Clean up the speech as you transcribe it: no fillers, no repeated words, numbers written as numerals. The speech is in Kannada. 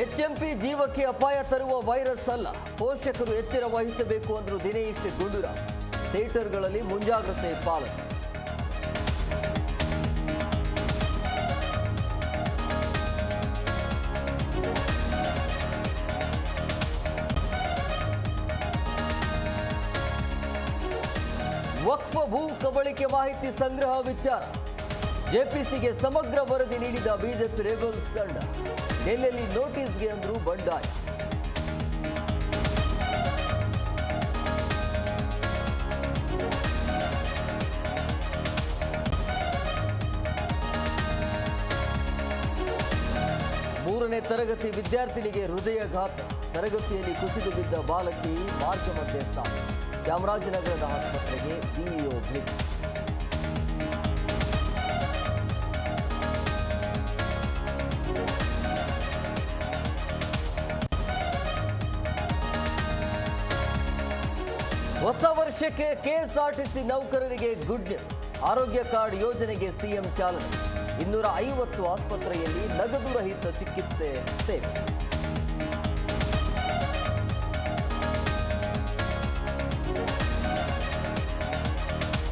ಎಚ್ಎಂಪಿ ಜೀವಕ್ಕೆ ಅಪಾಯ ತರುವ ವೈರಸ್ ಅಲ್ಲ, ಪೋಷಕರು ಎಚ್ಚರ ವಹಿಸಬೇಕು ಅಂದರು ದಿನೇಶ್ ಗುಂಡೂರಾವ್. ಥಿಯೇಟರ್ಗಳಲ್ಲಿ ಮುಂಜಾಗ್ರತೆ ಪಾಲನೆ. ವಕ್ಫ್ ಭೂ ಕಬಳಿಕೆ ಮಾಹಿತಿ ಸಂಗ್ರಹ ವಿಚಾರ ಜೆಪಿಸಿಗೆ ಸಮಗ್ರ ವರದಿ ನೀಡಿದ ಬಿಜೆಪಿ ರೆಬಲ್ಸ್ ತಂಡ. ಡೆಲ್ಲಿಯಲ್ಲಿ ನೋಟಿಸ್ಗೆ ಅಂದ್ರು ಬಂಡಾಯ. ಮೂರನೇ ತರಗತಿ ವಿದ್ಯಾರ್ಥಿನಿಗೆ ಹೃದಯಘಾತ. ತರಗತಿಯಲ್ಲಿ ಕುಸಿದು ಬಿದ್ದ ಬಾಲಕಿ ಮಾರ್ಗ ಮಧ್ಯೆ ಸಾವು. ಚಾಮರಾಜನಗರದ ಆಸ್ಪತ್ರೆಗೆ ಬಿಇಒ ಭೇಟಿ. ಹೊಸ ವರ್ಷಕ್ಕೆ ಕೆಎಸ್ಆರ್ಟಿಸಿ ನೌಕರರಿಗೆ ಗುಡ್ ನ್ಯೂಸ್. ಆರೋಗ್ಯ ಕಾರ್ಡ್ ಯೋಜನೆಗೆ ಸಿಎಂ ಚಾಲನೆ. 250 ಆಸ್ಪತ್ರೆಯಲ್ಲಿ ನಗದು ರಹಿತ ಚಿಕಿತ್ಸೆ ಸೇವೆ.